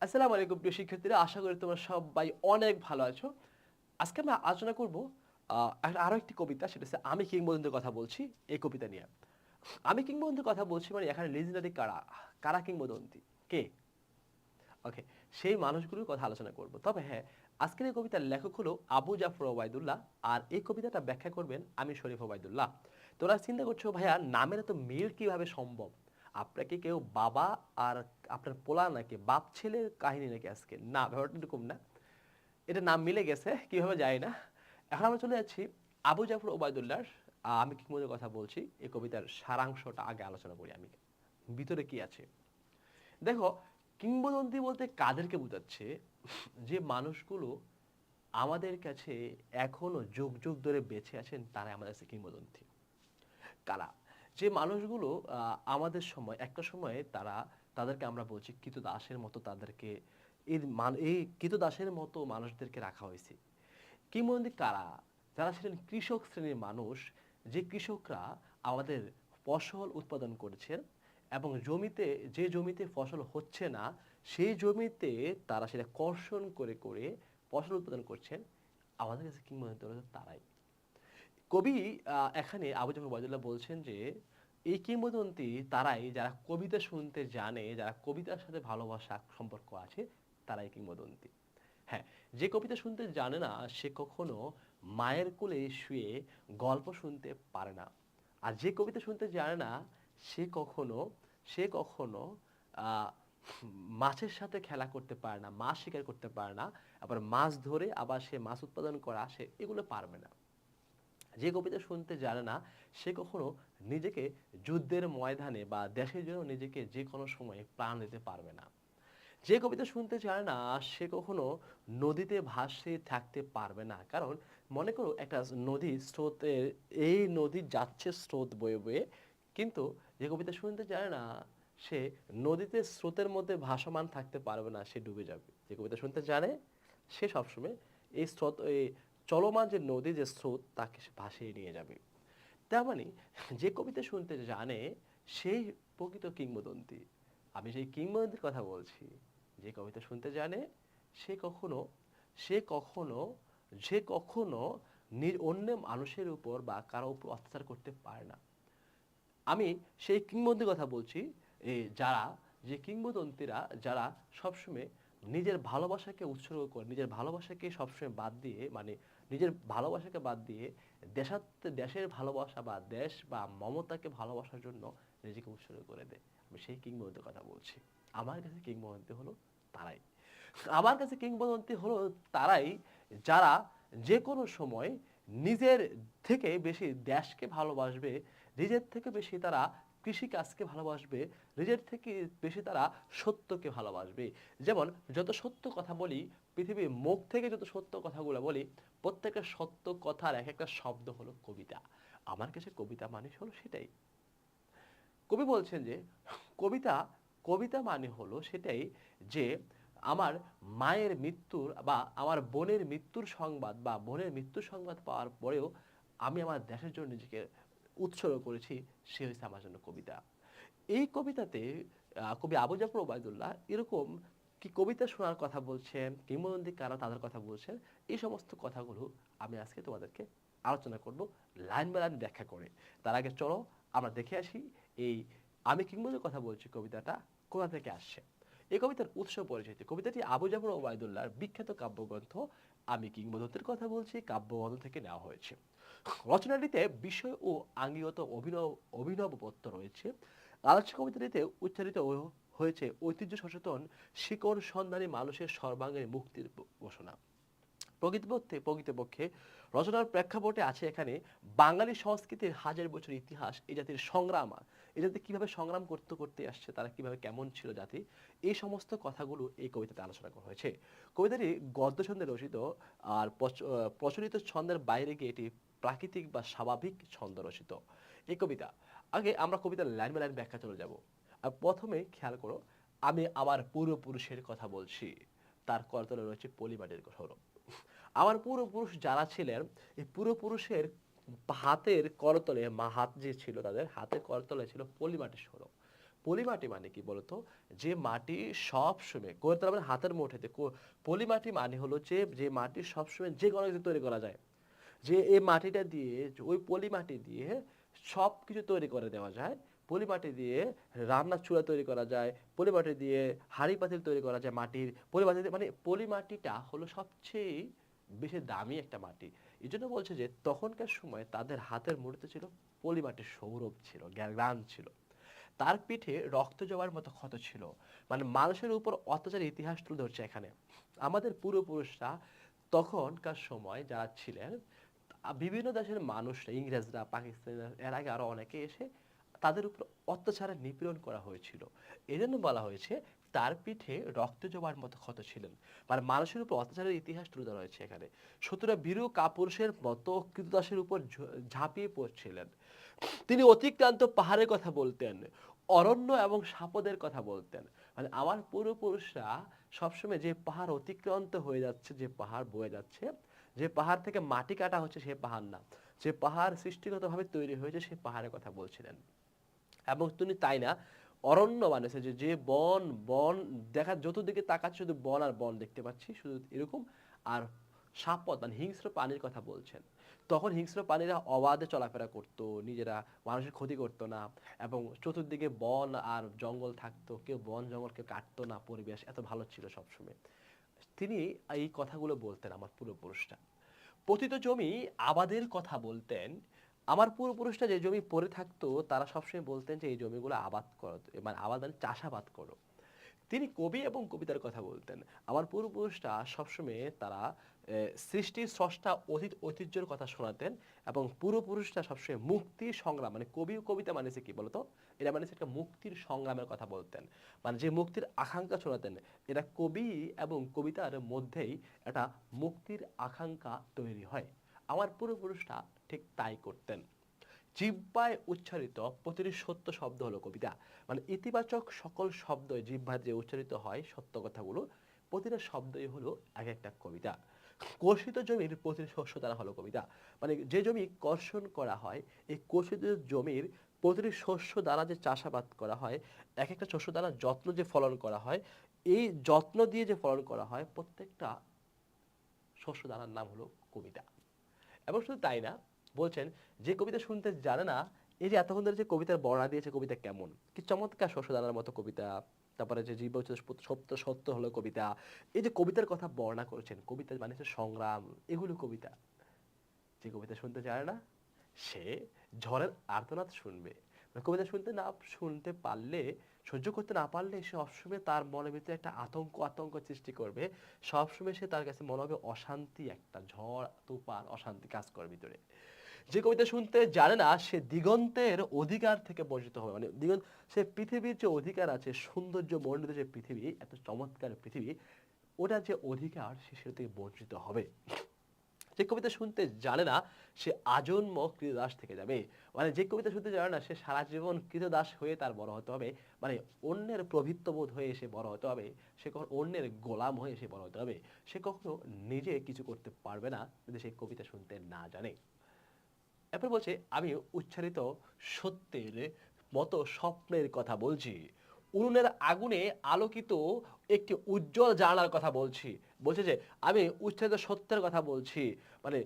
আসসালামু আলাইকুম প্রিয় শিক্ষার্থীরা, আশা করি তোমরা সবাই অনেক ভালো আছো। আজকে আমরা আলোচনা করব আরো একটি কবিতা, সেটা হচ্ছে আমি কিংবদন্তির কথা বলছি এই কবিতা নিয়ে। আমি কিংবদন্তির কথা বলছি মানে এখানে লিজেন্ডারি কারা, কারা কিংবদন্তি, কে? ওকে, সেই মানুষগুলোর কথা আলোচনা করব। তবে হ্যাঁ, আজকের এই কবিতার লেখক হলো আবু জাফর ওবায়দুল্লাহ, আর এই কবিতাটা ব্যাখ্যা করবেন আমি শরীফ ওবায়দুল্লাহ। তোমরা চিন্তা করছো ভাইয়া নামের এত মিল কিভাবে সম্ভব? আপনাকে কেউ বাবা আর আপনার পোলা নাকি বাপ ছেলের কাহিনী নাকি আজকে? না, ব্যাপারটা এরকম না। এটা নাম মিলে গেছে কিভাবে যায় না। এখন আমরা চলে যাচ্ছি আবু জাফর ওবায়দুল্লাহর আমি কিংবদন্তির কথা বলছি এই কবিতার সারাংশটা আগে আলোচনা করি। আমি ভিতরে কি আছে দেখো। কিংবদন্তি বলতে কাদেরকে বোঝাচ্ছে? যে মানুষগুলো আমাদের কাছে এখনো যুগ যুগ ধরে বেঁচে আছেন, তারাই আমাদের কাছে কিংবদন্তি। কারা? যে মানুষগুলো আমাদের সময় একটা সময়ে তাদেরকে আমরা বলছি কৃতদাসের মতো, তাদেরকে এই কৃতদাসের মতো মানুষদেরকে রাখা হয়েছে। কিংবদন্তি কারা? যারা ছিলেন কৃষক শ্রেণীর মানুষ, যে কৃষকরা আমাদের ফসল উৎপাদন করেছেন এবং যে জমিতে ফসল হচ্ছে না সেই জমিতে তারা সেটা কর্ষণ করে করে ফসল উৎপাদন করছেন। আমাদের কাছে কিংবদন্তি হলো তারাই। কবি এখানে আবু জাফর ওবায়দুল্লাহ বলছেন যে এই কিংবদন্তি তারাই যারা কবিতা শুনতে জানে, যারা কবিতার সাথে ভালোবাসা সম্পর্ক আছে, তারাই কিংবদন্তি। হ্যাঁ, যে কবিতা শুনতে জানে না সে কখনো মায়ের কোলে শুয়ে গল্প শুনতে পারে না। আর যে কবিতা শুনতে জানে না সে কখনো আহ, মাছের সাথে খেলা করতে পারে না, মাছ শিকার করতে পারে না, আবার মাছ ধরে আবার সে মাছ উৎপাদন করা সে এগুলো পারবে না। যে কবিতা শুনতে জানে না সে কখনো নিজেকে যুদ্ধের ময়দানে বা দেশের জন্য নিজেকে যে কোনো সময়ে প্রাণ দিতে পারবে না। যে কবিতা শুনতে চায় না সে কখনো নদীতে ভাসে থাকতে পারবে না। কারণ মনে করো একটা নদী স্রোতের, এই নদী যাচ্ছে স্রোত বয়ে বয়ে, কিন্তু যে কবিতা শুনতে চায় না সে নদীতে স্রোতের মধ্যে ভাসমান থাকতে পারবে না, সে ডুবে যাবে। যে কবিতা শুনতে জানে সে সবসময় এই চলমান যে নদী, যে স্রোত, তাকে সে ভাসিয়ে নিয়ে যাবে। তার মানে যে কবিতা শুনতে জানে সেই প্রকৃত কিংবদন্তি। আমি সেই কিংবদন্তির কথা বলছি। যে কবিতা শুনতে জানে সে কখনো সে কখনো সে কখনো অন্য মানুষের উপর বা কারো উপর অত্যাচার করতে পারে না। আমি সেই কিংবদন্তির কথা বলছি। যারা, যে কিংবদন্তিরা যারা সবসময় নিজের ভালোবাসাকে উৎসর্গ করে, নিজের ভালোবাসাকে সবসময় বাদ দিয়ে, মানে নিজের ভালোবাসাকে বাদ দিয়ে দেশের ভালোবাসা বা দেশ বা মমতাকে ভালোবাসার জন্য নিজেকে উৎসর্গ করে দেয়। আমি সেই কিংবদন্তির কথা বলছি। আমার কাছে কিংবদন্তি হলো তারাই। আমার কাছে কিংবদন্তি হলো তারাই যারা যে কোনো সময় নিজের থেকে বেশি দেশকে ভালোবাসবে, নিজের থেকে বেশি তারা কৃষিকাজকে ভালোবাসবে, নিজের থেকে বেশি তারা সত্যকে ভালোবাসবে। যেমন যত সত্য কথা বলি, পৃথিবীর মুখ থেকে যত সত্য কথাগুলো বলি, প্রত্যেকটা সত্য কথার এক একটা শব্দ হলো কবিতা। আমার কাছে কবিতা মানে হলো সেটাই। কবি বলছেন যে কবিতা কবিতা মানে হলো সেটাই, যে আমার মায়ের মৃত্যুর বা আমার বোনের মৃত্যুর সংবাদ বা বোনের মৃত্যুর সংবাদ পাওয়ার পরেও আমি আমার দেশের জন্য নিজেকে উৎসর্গ করেছি, সে হয়েছে আমার জন্য কবিতা। এই কবিতাতে কবি আবু জাফর ওবায়দুল্লাহ এরকম কি কবিতা শোনার কথা বলছেন, কিংবদন্তি কারা তাদের কথা বলছেন, এই সমস্ত কথাগুলো আমি আজকে তোমাদেরকে আলোচনা করব লাইন বাই লাইন ব্যাখ্যা করে। তার আগে চলো আমরা দেখে আসি এই আমি কিংবদন্তির কথা বলছি কবিতাটা কোথা থেকে আসছে। এই কবিতার উৎস পরিচিতি। কবিতাটি আবু জাফর ওবায়দুল্লাহর বিখ্যাত কাব্যগ্রন্থ আমি কিংবদন্তির কথা বলছি কাব্যগ্রন্থ থেকে নেওয়া হয়েছে। রচনাটিতে বিষয় ও আঙ্গিগত অভিনবত্ব রয়েছে। আলোচ্য কবিতাটিতে উচ্চারিত হয়েছে ঐতিহ্য সচেতন শিকড় সন্ধানী মানুষের সর্বাঙ্গীন মুক্তির ঘোষণা। প্রকৃতপক্ষে রচনার প্রেক্ষাপটে আছে এখানে বাঙালি সংস্কৃতির হাজার বছর ইতিহাস, এই জাতির সংগ্রাম, এই জাতি কিভাবে সংগ্রাম করতে করতে আসছে, তারা কিভাবে কেমন ছিল জাতি, এই সমস্ত কথাগুলো এই কবিতাতে আলোচনা করা হয়েছে। কবিতাটি গদ্য ছন্দে রচিত, আর প্রচলিত ছন্দের বাইরে গিয়ে এটি প্রাকৃতিক বা স্বাভাবিক ছন্দ রচিত এই কবিতা। আগে আমরা কবিতার লাইন বাই লাইন ব্যাখ্যা চলে যাব। আর প্রথমে খেয়াল করো, আমি আমার পূর্বপুরুষের কথা বলছি, তার করতলে রয়েছে পলিমাটির সৌরভ। আমার পূর্বপুরুষ যারা ছিলেন, এই পূর্বপুরুষের হাতের করতলে, হাত যে ছিল তাদের হাতের করতলে ছিল পলিমাটির সৌরভ। পলিমাটি মানে কি বলতো? যে মাটি সব সময় করে তার মানে হাতের মুঠোতে পলিমাটি মানে হলো যে মাটি সবসময় যে কোনো কিছু তৈরি করা যায়, যে এই মাটিটা দিয়ে ওই পলি মাটি দিয়ে সব কিছু তৈরি করে দেওয়া যায়। পলি মাটি দিয়ে রান্নার চুলা তৈরি করা যায়, পলি মাটি দিয়ে হাঁড়ি পাতিল তৈরি করা যায় মাটির পলি মাটি মানে পলি মাটিটা হলো সবচেয়ে বেশি দামি একটা মাটি। এই জন্য বলছে যে তখনকার সময় তাদের হাতের মুঠোতে ছিল পলি মাটির সৌরভ ছিল, জ্ঞান ছিল। তার পিঠে রক্ত জবার মতো ক্ষত ছিল। মানে মানুষের উপর অত্যাচারের ইতিহাস তুলে ধরছে এখানে। আমাদের পূর্বপুরুষরা তখনকার সময় যারা ছিলেন, বিভিন্ন দেশের মানুষরা, ইংরেজরা, পাকিস্তানিরা, এর আগে আরো অনেকে এসে তাদের উপর অত্যাচারে নিপীড়ন করা হয়েছিল। এজন্য বলা হয়েছে তার পিঠে রক্ত জবার মতো ক্ষত ছিলেন। মানে মানুষের উপর অত্যাচারের ইতিহাস তুলে ধরা হয়েছে এখানে। সুতরাং ভীরু কাপুরুষের মতো কৃতদাসের উপর ঝাঁপিয়ে পড়ছিলেন। তিনি অতিক্রান্ত পাহাড়ের কথা বলতেন, অরণ্য এবং সাপদের কথা বলতেন। মানে আমার পূর্বপুরুষরা সবসময় যে পাহাড় অতিক্রান্ত হয়ে যাচ্ছে, যে পাহাড় বয়ে যাচ্ছে, যে পাহাড় থেকে মাটি কাটা হচ্ছে সে পাহাড় না, যে পাহাড় সৃষ্টিগতভাবে তৈরি হয়েছে সে পাহাড়ের কথা বলছিলেন। এবং তিনি তাই না, অরণ্য বানিয়েছে, যে বন বন দেখা যতদিকে তাকাচ্ছি শুধু বন আর বন দেখতে পাচ্ছি, শুধু এরকম। আর সাপদ মানে হিংস্র প্রাণীর কথা বলছেন। তখন হিংস্র প্রাণীরা অবাধে চলাফেরা করত, নিজেরা মানুষের ক্ষতি করত না, এবং চতুর্দিকে বন আর জঙ্গল থাকতো, কেউ বন জঙ্গল কেউ কাটতো না, পরিবেশ এত ভালো ছিল সবসময়। তিনি এই কথাগুলো বলতেন আমার পূর্বপুরুষরা। পতিত জমি আবাদের কথা বলতেন। আমার পূর্বপুরুষরা যে জমি পড়ে থাকতো তারা সবসময় বলতেন যে এই জমিগুলো আবাদ করো, মানে আবাদ মানে চাষাবাদ করো। তিনি কবি এবং কবিতার কথা বলতেন। আমার পূর্বপুরুষরা সবসময় তারা সৃষ্টির স্রষ্টা ঐতিহ্যের কথা শোনাতেন, এবং পূর্বপুরুষরা সবসময় মুক্তি সংগ্রাম মানে কবি ও কবিতা মানে কি বলতো, এটা মানে একটা মুক্তির সংগ্রামের কথা বলতেন। মানে যে মুক্তির আকাঙ্ক্ষা শোনাতেন, এটা কবি এবং কবিতার মধ্যেই একটা মুক্তির আকাঙ্ক্ষা তৈরি হয়। আমার পূর্বপুরুষরা ঠিক তাই করতেন। জিহ্বায় উচ্চারিত প্রতিটি সত্য শব্দ হলো কবিতা। মানে ইতিবাচক সকল শব্দ জিহ্বায় যে উচ্চারিত হয় সত্য কথাগুলো, প্রতিটা শব্দই হলো এক একটা কবিতা। কর্ষিত জমির প্রতিটি শস্য দ্বারা হলো কবিতা। মানে যে জমি কর্ষণ করা হয়, এই কর্ষিত জমির প্রতিটি শস্য দ্বারা যে চাষাবাদ করা হয়, এক একটা শস্য দ্বারা যত্ন যে ফলন করা হয়, এই যত্ন দিয়ে যে ফলন করা হয়, প্রত্যেকটা শস্য দ্বারার নাম হলো কবিতা। এবং শুধু তাই না, বলছেন যে কবিতা শুনতে জানে না, এই যে এতক্ষণ ধরে যে কবিতার বর্ণনা দিয়েছে, কবিতা কেমন কি চমৎকার, শস্যদানার মতো কবিতা, তারপরে যে জীব সত্য সত্য হলো কবিতা, এই যে কবিতার কথা বর্ণনা করেছেন, কবিতা মানে হচ্ছে সংগ্রাম, এগুলো কবিতা। যে কবিতা শুনতে জানে না সে ঝড়ের আর্তনাদ শুনবে। মানে কবিতা শুনতে পারলে, সহ্য করতে না পারলে সে সবসময় তার মনের ভিতরে একটা আতঙ্ক সৃষ্টি করবে। সবসময় সে তার কাছে মনে হবে অশান্তি, একটা ঝড় তুফান অশান্তি কাজ করে ভিতরে। যে কবিতা শুনতে জানে না সে দিগন্তের অধিকার থেকে বঞ্চিত হবে। মানে দিগন্ত, সে পৃথিবীর যে অধিকার আছে, সৌন্দর্য মণ্ডিত যে পৃথিবী, এত চমৎকার পৃথিবী, ওটার যে অধিকার সে সেটা থেকে বঞ্চিত হবে। যে কবিতা শুনতে জানে না সে আজন্ম কৃতদাস থেকে যাবে। মানে যে কবিতা শুনতে জানে না সে সারা জীবন কৃতদাস হয়ে তার বড় হতে হবে। মানে অন্যের প্রভৃত্ববোধ হয়ে সে বড় হতে হবে। সে কখনো অন্যের গোলাম হয়ে সে বড় হতে হবে। সে কখনো নিজে কিছু করতে পারবে না যদি সে কবিতা শুনতে না জানে। এরপর বলছে আমি উচ্চারিত সত্যের মতো স্বপ্নের কথা বলছি, উনুনের আগুনে আলোকিত একটি উজ্জ্বল জানালার কথা বলছি। বলছে যে আমি উচ্চারিত সত্যের কথা বলছি, মানে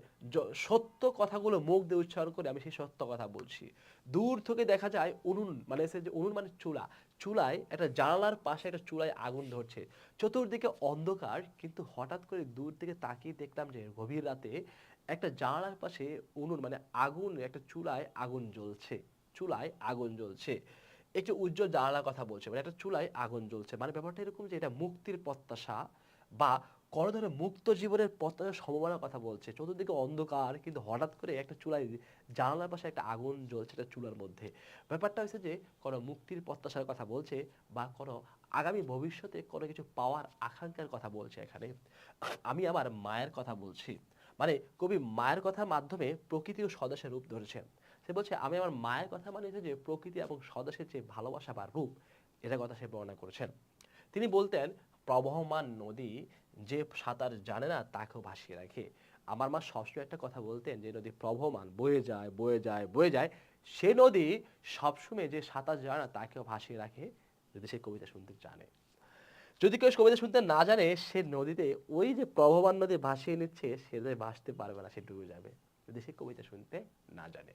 সত্য কথাগুলো মুখ দিয়ে উচ্চারণ করে আমি সেই সত্য কথা বলছি। দূর থেকে দেখা যায় উনুন, মানে সে যে উনুন মানে চুলা, চুলায় একটা জানালার পাশে একটা চুলায় আগুন ধরছে, চতুর্দিকে অন্ধকার, কিন্তু হঠাৎ করে দূর থেকে তাকিয়ে দেখলাম যে গভীর রাতে একটা জানালার পাশে উনুন মানে আগুন, একটা চুলায় আগুন জ্বলছে, চুলায় আগুন জ্বলছে। একটি উজ্জ্বল জানালার কথা বলছে, মানে একটা চুলায় আগুন জ্বলছে। মানে ব্যাপারটা এরকম যে এটা মুক্তির প্রত্যাশা বা কোনো ধরনের মুক্ত জীবনের প্রত্যাশার সম্ভাবনার কথা বলছে। চতুর্দিকে অন্ধকার, কিন্তু হঠাৎ করে একটা চুলায় জানালার পাশে একটা আগুন জ্বলছে একটা চুলার মধ্যে। ব্যাপারটা হচ্ছে যে কোনো মুক্তির প্রত্যাশার কথা বলছে, বা কোনো আগামী ভবিষ্যতে কোনো কিছু পাওয়ার আকাঙ্ক্ষার কথা বলছে এখানে। আমি আমার মায়ের কথা বলছি। মানে কবি মায়ের কথার মাধ্যমে প্রকৃতি ও স্বদেশের রূপ ধরেছেন। সে বলছে আমি আমার মায়ের কথা, মানে যে প্রকৃতি এবং স্বদেশের যে ভালোবাসা বা রূপ, এটার কথা সে বর্ণনা করেছেন। তিনি বলতেন প্রবহমান নদী যে সাঁতার জানে না তাকেও ভাসিয়ে রাখে। আমার মা সবসময় একটা কথা বলতেন যে নদী প্রবহমান, বয়ে যায় বয়ে যায় বয়ে যায়, সে নদী সবসময় যে সাঁতার জানে না তাকেও ভাসিয়ে রাখে, যদি সে কবিতা শুনতে জানে। যদি কেউ কবিতা শুনতে না জানে, সে নদীতে ওই যে প্রবাহমান নদী ভাসিয়ে নিচ্ছে, সে যে ভাসতে পারবে না, সে ডুবে যাবে, যদি সে কবিতা শুনতে না জানে।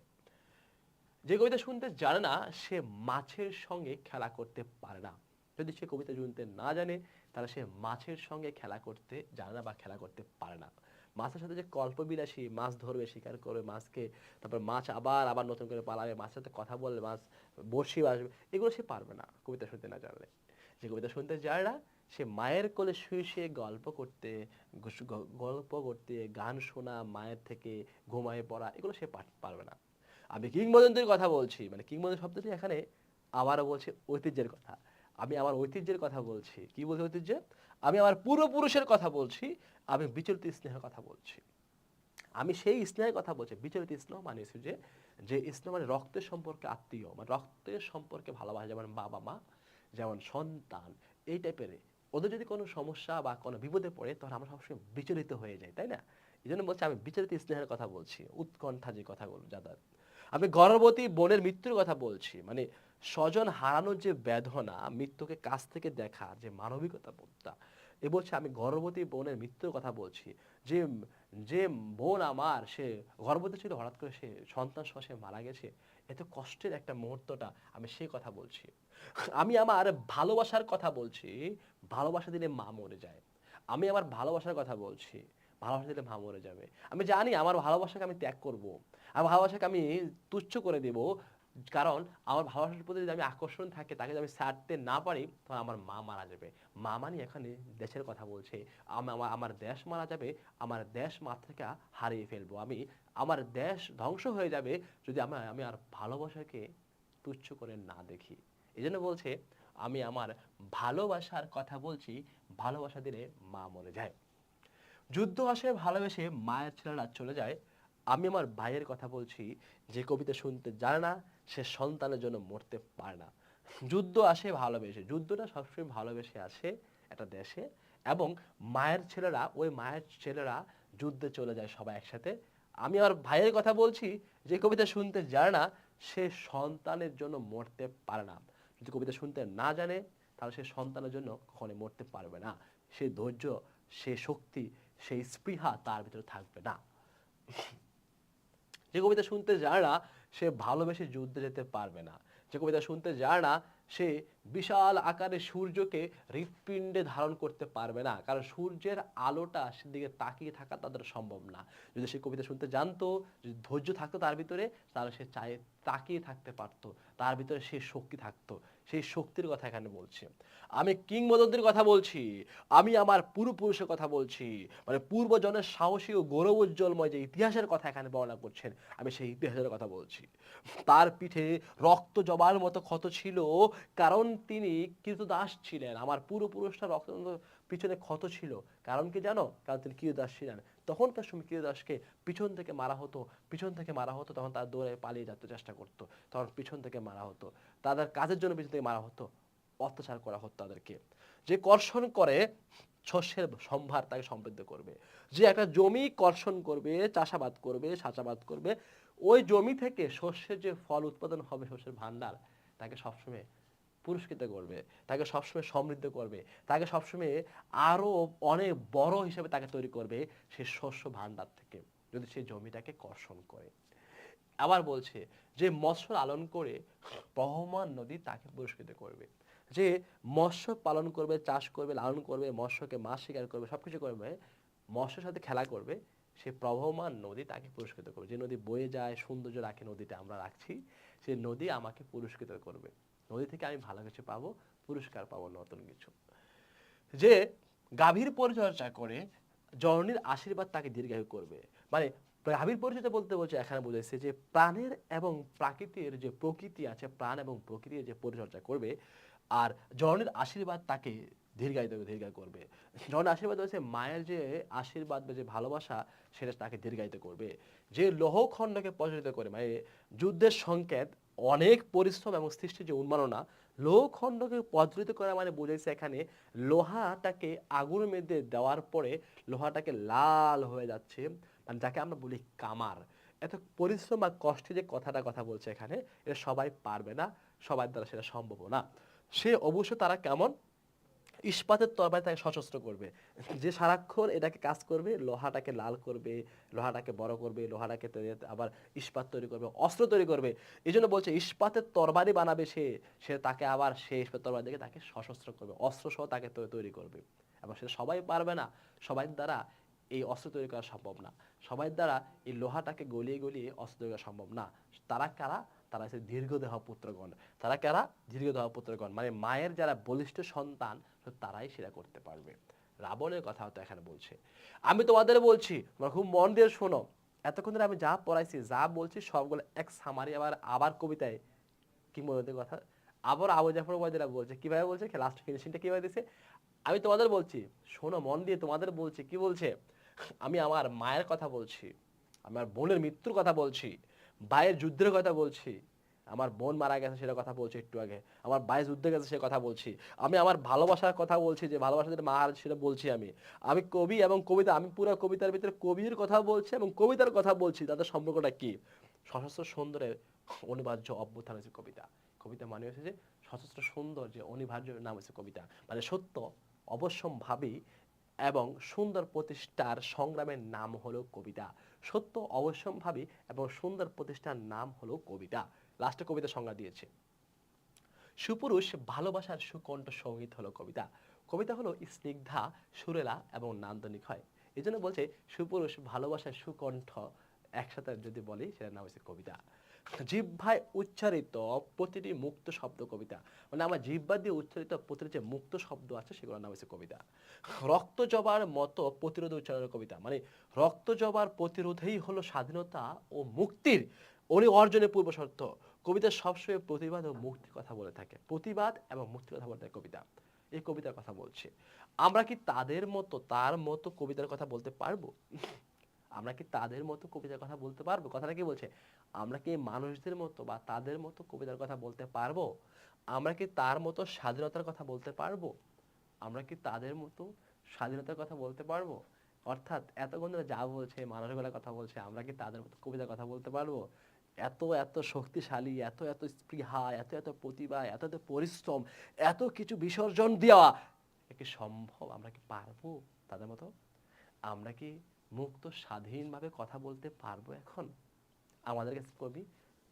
যে কবিতা শুনতে জানে না, সে মাছের সঙ্গে খেলা করতে পারে না। যদি সে কবিতা শুনতে না জানে, তাহলে সে মাছের সঙ্গে খেলা করতে জানে না বা খেলা করতে পারে না। মাছের সাথে যে কল্পবিলাসী, মাছ ধরবে, শিকার করবে মাছকে, তারপর মাছ আবার আবার নতুন করে পালাবে, মাছের সাথে কথা বলবে, মাছ বড়শি আসবে, এগুলো সে পারবে না কবিতা শুনতে না জানলে। যে কবিতা শুনতে জানে না, সে মায়ের কোলে শুয়ে শুয়ে গল্প করতে, গান শোনা, মায়ের থেকে ঘুমায় পড়া, এগুলো সে পারবে না। আমি কিংবদন্তির কথা বলছি, মানে কিংবদন্তি শব্দটি এখানে আবারও বলছে ঐতিহ্যের কথা। আমি আমার ঐতিহ্যের কথা বলছি। কি বলছি ঐতিহ্যে? আমি আমার পূর্বপুরুষের কথা বলছি। আমি বিচলিত স্নেহের কথা বলছি। আমি সেই স্নেহের কথা বলছি। বিচলিত স্নেহ মানে হচ্ছে যে স্নেহ মানে রক্তের সম্পর্কে আত্মীয়, মানে রক্তের সম্পর্কে ভালোবাসা, যেমন বাবা মা, যেমন সন্তান, এই টাইপের। ওদের যদি কোনো সমস্যা বা কোনো বিপদে পড়ে, তখন আমরা সবসময় বিচলিত হয়ে যাই, তাই না? এই জন্য বলছি আমি বিচলিত স্নেহের কথা বলছি, উৎকণ্ঠা যে কথাগুলো যাদের। আমি গর্ভবতী বোনের মৃত্যুর কথা বলছি, মানে স্বজন হারানোর যে বেদনা, মৃত্যুকে কাছ থেকে দেখা, যে মানবিকতা বোধটা, এ বলছে আমি গর্ভবতী বোনের মৃত্যুর কথা বলছি। যে যে বোন আমার, সে গর্ভবতী ছিল, হঠাৎ করে সে সন্তান সহ সে মারা গেছে, এত কষ্টের একটা মুহূর্তটা, আমি সেই কথা বলছি। আমি আমার ভালোবাসার কথা বলছি, ভালোবাসা দিলে মা মরে যায়। আমি আমার ভালোবাসার কথা বলছি, ভালোবাসা দিলে মা মরে যাবে। আমি জানি আমার ভালোবাসাকে আমি ত্যাগ করব, আমার ভালোবাসাকে আমি তুচ্ছ করে দেব, কারণ আমার ভালোবাসার প্রতি যদি আমি আকর্ষণ থাকে, তাকে যদি আমি ছাড়তে না পারি, তখন আমার মা মারা যাবে। মা মানে এখানে দেশের কথা বলছে। আমার দেশ মারা যাবে, আমার দেশ মাতৃকা হারিয়ে ফেলবো আমি, আমার দেশ ধ্বংস হয়ে যাবে যদি আমি আর ভালোবাসাকে তুচ্ছ করে না দেখি। এই জন্য বলছে আমি আমার ভালোবাসার কথা বলছি, ভালোবাসা দিলে মা মরে যায়। যুদ্ধ আসে ভালোবেসে মায়ের ছেলেরা চলে যায়। আমি আমার ভাইয়ের কথা বলছি, যে কবিতা শুনতে জানে না, সে সন্তানের জন্য মরতে পারে না। যুদ্ধ আসে ভালোবেসে, যুদ্ধটা সবসময় ভালোবেসে আসে একটা দেশে, এবং মায়ের ছেলেরা যুদ্ধে চলে যায় সবাই একসাথে। আমি আমার ভাইয়ের কথা বলছি, যে কবিতা শুনতে জানে না, সে সন্তানের জন্য মরতে পারে না। যদি কবিতা শুনতে না জানে, তাহলে সে সন্তানের জন্য কখনো মরতে পারবে না। সে ধৈর্য, সে শক্তি, সেই স্পৃহা তার ভিতরে থাকবে না। যে কবিতা শুনতে জানে না, সে ভালোবেসে যুদ্ধে যেতে পারবে না। যে কবিতা শুনতে জানে না, সে বিশাল আকারে সূর্যকে হৃৎপিণ্ডে ধারণ করতে পারবে না, কারণ সূর্যের আলোটা সেদিকে তাকিয়ে থাকা তাদের সম্ভব না। যদি সে কবিতা শুনতে জানতো, যদি ধৈর্য থাকতো তার ভিতরে, তাহলে সে চায়ে তাকিয়ে থাকতে পারতো, তার ভিতরে সেই শক্তি থাকতো। সেই শক্তির কথা এখানে বলছে। আমি কিংবদন্তির কথা বলছি, আমি আমার পূর্বপুরুষের কথা বলছি, মানে পূর্বজনের সাহসী ও গৌরব উজ্জ্বলময় যে ইতিহাসের কথা এখানে বর্ণনা করছেন, আমি সেই ইতিহাসের কথা বলছি। তার পিঠে রক্ত জবার মতো ক্ষত ছিল, কারণ তিনি কৃতদাস ছিলেন। আমার পূর্বপুরুষটা রক্ত পিছনে ক্ষত ছিল, কারণ কি জানো? কারণ তিনি কৃতদাস ছিলেন। তখনকার সময় কৃতদাসকে পিছন থেকে মারা হতো, পিছন থেকে মারা হতো, তখন তার দৌড়ে পালিয়ে যেতে চেষ্টা করতো, তখন পিছন থেকে মারা হতো। তাদের কাজের জন্য পিছন থেকে মারা হতো, অত্যাচার করা হতো তাদেরকে। যে কর্ষণ করে শস্যের সম্ভার তাকে সমৃদ্ধ করবে, যে একটা জমি কর্ষণ করবে, চাষাবাদ করবে, ওই জমি থেকে শস্যের যে ফল উৎপাদন হবে, শস্যের ভান্ডার, তাকে সবসময় পুরস্কৃত করবে, তাকে সবসময় সমৃদ্ধ করবে, তাকে সবসময় আরো অনেক বড় হিসেবে তাকে তৈরি করবে সে শস্য ভান্ডার থেকে, যদি সে জমিটাকে কর্ষণ করে। আবার বলছে যে মৎস্য লালন করে বহমান নদী তাকে পুরস্কৃত করবে। যে মৎস্য পালন করবে, চাষ করবে, লালন করবে, মৎস্যকে মাছ শিকার করবে, সবকিছু করবে, মৎস্যের সাথে খেলা করবে, সে প্রবহমান নদী তাকে পুরস্কৃত করবে। যে নদী বয়ে যায়, সৌন্দর্য রাখে, নদীটা আমরা রাখছি, সে নদী আমাকে পুরস্কৃত করবে। নদী থেকে আমি ভালো কিছু পাবো, পুরস্কার পাবো, নতুন কিছু। যে গাভীর পরিচর্যা করে, জননীর আশীর্বাদ তাকে দীর্ঘায়ু করবে। মানে গাভীর পরিচর্যা বলতে বলছে এখানে বোঝাচ্ছে যে প্রাণের এবং প্রাকৃতির যে প্রকৃতি আছে, প্রাণ এবং প্রকৃতির যে পরিচর্যা করবে, আর জননীর আশীর্বাদ তাকে দীর্ঘায়ু করবে। জননীর আশীর্বাদ হচ্ছে মায়ের যে আশীর্বাদ বা যে ভালোবাসা, সেটা তাকে দীর্ঘায়িত করবে। যে লৌহখণ্ডকে প্রজ্বলিত করে, মানে যুদ্ধের সংকেত, অনেক পরিশ্রম এবং সৃষ্টির যে উন্মাদনা, লৌহখণ্ডকে প্রজ্বলিত করা মানে বোঝাইছে এখানে লোহাটাকে আগুনের মধ্যে দেওয়ার পরে লোহাটাকে লাল হয়ে যাচ্ছে, মানে যাকে আমরা বলি কামার। এত পরিশ্রম আর কষ্টে যে কথা বলছে এখানে, এটা সবাই পারবে না, সবার দ্বারা সেটা সম্ভব না। সে অবশ্য তারা কেমন ইস্পাতের তরবারি তাকে সশস্ত্র করবে, যে সারাক্ষণ এটাকে কাজ করবে, লোহাটাকে লাল করবে, লোহাটাকে বড় করবে, লোহাটাকে আবার ইস্পাত তৈরি করবে, অস্ত্র তৈরি করবে। এই জন্য বলছে ইস্পাতের তরবারি বানাবে সে, সে তাকে আবার সে ইস্পাতের তরবারি দিয়ে তাকে সশস্ত্র করবে, অস্ত্র সহ তাকে তৈরি করবে। এবং সেটা সবাই পারবে না, সবাই দ্বারা এই অস্ত্র তৈরি করা সম্ভব না, সবাই দ্বারা এই লোহাটাকে গলিয়ে গলিয়ে অস্ত্র তৈরি করা সম্ভব না। তারা কারা? তারা হচ্ছে দীর্ঘদেহ পুত্রগণ। তারা কারা? দীর্ঘদেহ পুত্রগণ, মানে মায়ের যারা বলিষ্ঠ সন্তান তারাই সেটা করতে পারবে। রাবণের কথা তো এখানে বলছে। আমি তোমাদের বলছি, তোমরা খুব মন দিয়ে শোনো, এতক্ষণ ধরে আমি যা পড়াইছি যা বলছি সবগুলো এক সামারি, আবার আবার কবিতায় কিংবদন্তির কথা আবার আবু জাফর ওবায়দুল্লাহ বলছে, কিভাবে বলছে, লাস্ট ফিনিশিংটা কিভাবে দিছে। আমি তোমাদের বলছি, শোনো মন দিয়ে, তোমাদের বলছি, কি বলছে, আমি আমার মায়ের কথা বলছি, আমার বোনের মৃত্যুর কথা বলছি, ভাইয়ের যুদ্ধের কথা বলছি, আমার বোন মারা গেছে সেটা কথা বলছি একটু আগে, আমার ভাই যুদ্ধে গেছে সে কথা বলছি, আমি আমার ভালোবাসার কথা বলছি, যে ভালোবাসা যেটা মা সেটা বলছি, আমি কবি এবং কবিতা, আমি পুরো কবিতার ভিতরে কবির কথা বলছি এবং কবিতার কথা বলছি, তাদের সম্পর্কটা কি, সশস্ত্র সুন্দরের অনিবার্য অভ্যুত্থান হচ্ছে কবিতা। কবিতা মানে হচ্ছে যে সশস্ত্র সুন্দর যে অনিবার্য নাম হচ্ছে কবিতা, মানে সত্য অবশ্যম্ভাবী এবং সুন্দর প্রতিষ্ঠার সংগ্রামের নাম হলো কবিতা। সত্য অবশ্যম্ভাবী এবং সুন্দর প্রতিষ্ঠার নাম হলো কবিতা। লাস্টে কবিতা সংজ্ঞা দিয়েছে, সুপুরুষ ভালোবাসার সুকণ্ঠ সঙ্গীত হলো কবিতা। কবিতা হলো স্নিগ্ধা, সুরেলা এবং নান্দনিক হয়। এই জন্য বলছে সুপুরুষ ভালোবাসার সুকণ্ঠ একসাথে যদি বলি সেটার নাম হচ্ছে কবিতা। জিহ্বায় উচ্চারিত প্রতিটি মুক্ত শব্দ কবিতা, মানে আমার জিহ্বা দিয়ে উচ্চারিত প্রতিটি যে মুক্ত শব্দ আছে সেগুলোর নাম হচ্ছে কবিতা। রক্ত জবার মতো প্রতিরোধ উচ্চারণের কবিতা, মানে রক্ত জবার প্রতিরোধেই হলো স্বাধীনতা ও মুক্তির অর্জনের পূর্ব শর্ত। কবিতা সবসময় প্রতিবাদ ও মুক্তির কথা বলে থাকে, প্রতিবাদ এবং মুক্তির কথা বলে থাকে কবিতা। এই কবিতার কথা বলছে, আমরা কি তাদের মতো তার মতো কবিতার কথা বলতে পারবো? আমরা কি তাদের মতো কবিতার কথা বলতে পারবো? কথাটা কি বলছে, আমরা কি মানুষদের মতো বা তাদের মতো কবিতার কথা বলতে পারবো? আমরা কি তার মতো স্বাধীনতার কথা বলতে পারবো? আমরা কি তাদের মতো স্বাধীনতার কথা বলতে পারবো? অর্থাৎ এতক্ষণ ধরে যা বলছে, মানুষগুলোর কথা বলছে, আমরা কি তাদের মতো কবিতার কথা বলতে পারবো? এত এত শক্তিশালী, এত এত স্পৃহা, এত এত প্রতিভা, এত এত পরিশ্রম, এত কিছু বিসর্জন দেওয়া, এ কি সম্ভব? আমরা কি পারবো তাদের মতো? আমরা কি মুক্ত স্বাধীনভাবে কথা বলতে পারবো এখন? আমাদের কাছে কবি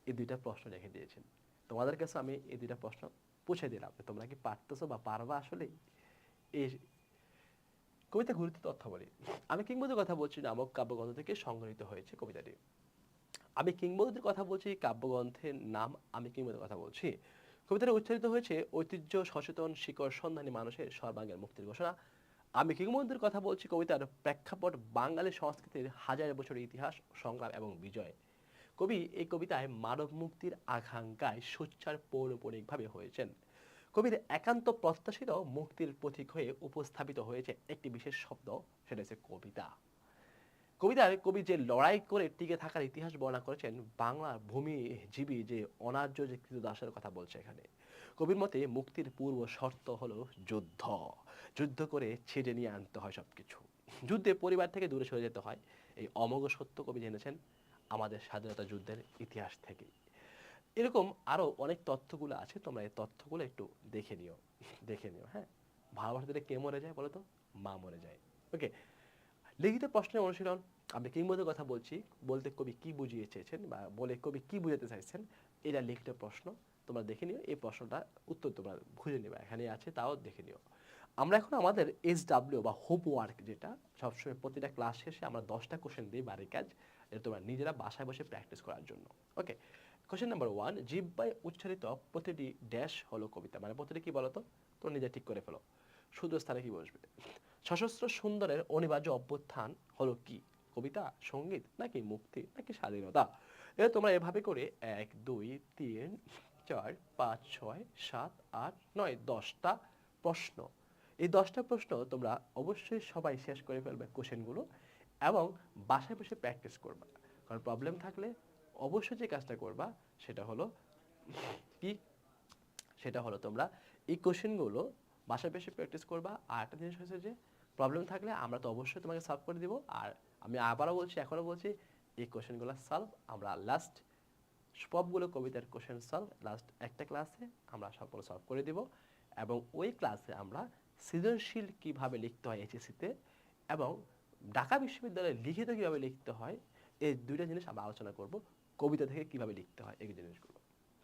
এই দুইটা প্রশ্ন রেখে দিয়েছেন। তোমাদের কাছে আমি এই দুইটা প্রশ্ন পুছে দিলাম, তোমরা কি পারতেছো বা পারবা আসলে? এই কবিতা গুরুত্ব তথ্য বলি। আমি কিংবদন্তির কথা বলছি নামক কাব্যগ্রন্থ থেকে সংগৃহীত হয়েছে কবিতাটি। আমি কিংবদন্তির কথা বলছি, কাব্যগ্রন্থের নাম আমি কিংবদন্তির কথা বলছি। কবিতাটি উচ্চারিত হয়েছে ঐতিহ্য সচেতন শিকড় সন্ধানী মানুষের সর্বাঙ্গের মুক্তির ঘোষণা। আমি কিংবদন্তির কথা বলছি কবিতার প্রেক্ষাপট বাঙালি সংস্কৃতির হাজার বছরের ইতিহাস, সংগ্রাম এবং বিজয়। কবি এই কবিতায় মানব মুক্তির আকাঙ্ক্ষায় সোচ্চার পৌনঃপুনিকভাবে হয়েছেন। কবির একান্ত প্রত্যাশিত মুক্তির প্রতীক হয়ে উপস্থাপিত হয়েছে একটি বিশেষ শব্দ, সেটা হচ্ছে কবিতা। কবিতায় কবি যে লড়াই করে টিকে থাকার ইতিহাস বর্ণনা করেছেন, বাংলার ভূমিজীবী যে অনার্য যে কৃতদাসের কথা বলছে এখানে। কবির মতে মুক্তির পূর্ব শর্ত হলো যুদ্ধ, যুদ্ধ করে ছেড়ে নিয়ে আনতে হয় সবকিছু, যুদ্ধে পরিবার থেকে দূরে সরে যেতে হয়। এই অমোঘ সত্য কবি জেনেছেন আমাদের স্বাধীনতা যুদ্ধের ইতিহাস থেকে। এরকম আরো অনেক তথ্যগুলো আছে, তোমরা এই তথ্যগুলো একটু দেখে নিও হ্যাঁ। ভালোবাসা দিলে কে মরে যায় বলো তো? মা মরে যায়। ওকে, লিখিত প্রশ্নের অনুশীলন। আমি কিংবদন্তির কথা বলছি বলতে কবি কি বুঝিয়ে চেয়েছেন বা বলে কবি কি বুঝাতে চাইছেন, এটা লিখিত প্রশ্ন। তোমরা দেখে নিও, এই প্রশ্নটা উত্তর তোমরা খুঁজে নেবে, এখানে আছে, তাও দেখে নিও। আমরা এখন আমাদের SW বা হোপ ওয়ার্ক, যেটা সবসময় প্রতিটা ক্লাস শেষে আমরা 10টা কোশ্চেন দিই বাড়ির কাজ, এটা তোমরা নিজেরা বাসায় বসে প্র্যাকটিস করার জন্য। ওকে, কোশ্চেন নাম্বার 1, জিহ্বায় উচ্চারিত প্রতিটি ড্যাশ হলো কবিতা, মানে প্রতিটি কি বলতো, তোমরা নিজে ঠিক করে ফেলো। শুধু স্থানে কি বসবে? সশস্ত্র সুন্দরের অনিবার্য অভ্যুত্থান হলো কি? কবিতা, সঙ্গীত, নাকি মুক্তি, নাকি স্বাধীনতা? এটা তোমরা এভাবে করে 1 2 3 4 5 6 7 8 9 10টা প্রশ্ন, এই 10টা প্রশ্ন তোমরা অবশ্যই সবাই শেষ করে ফেলবে কোশ্চেনগুলো এবং বাসায় বসে প্র্যাকটিস করবা। কারণ প্রবলেম থাকলে অবশ্যই যে কাজটা করবা সেটা হলো কি, সেটা হলো তোমরা এই কোশ্চেনগুলো বাসায় বসে প্র্যাকটিস করবা। আর একটা জিনিস হচ্ছে যে প্রবলেম থাকলে আমরা তো অবশ্যই তোমাকে সলভ করে দিব। আর আমি আবারও বলছি, এখনও বলছি, এই কোশ্চেনগুলো সলভ আমরা লাস্ট সবগুলো কবিতার কোশ্চেন সলভ লাস্ট একটা ক্লাসে আমরা সবগুলো সলভ করে দিব এবং ওই ক্লাসে আমরা সৃজনশীল কিভাবে লিখতে হয় এইচএসসিতে এবং ঢাকা বিশ্ববিদ্যালয়ে লিখিত কিভাবে লিখতে হয় এই দুইটা জিনিস আমরা আলোচনা করব কবিতা থেকে কিভাবে লিখতে হয় এই জিনিসগুলো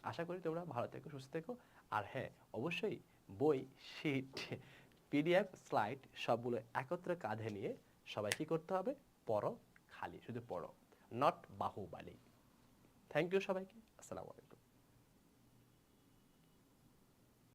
আশা করি তোমরা ভালো থেকো সুস্থ থেকো আর হ্যাঁ অবশ্যই বই শিট পিডিএফ স্লাইড সবগুলো একত্রে কাঁধে নিয়ে সবাই কি করতে হবে পড়ো খালি শুধু পড়ো নট বাহুবালি থ্যাংক ইউ সবাইকে আসসালামু আলাইকুম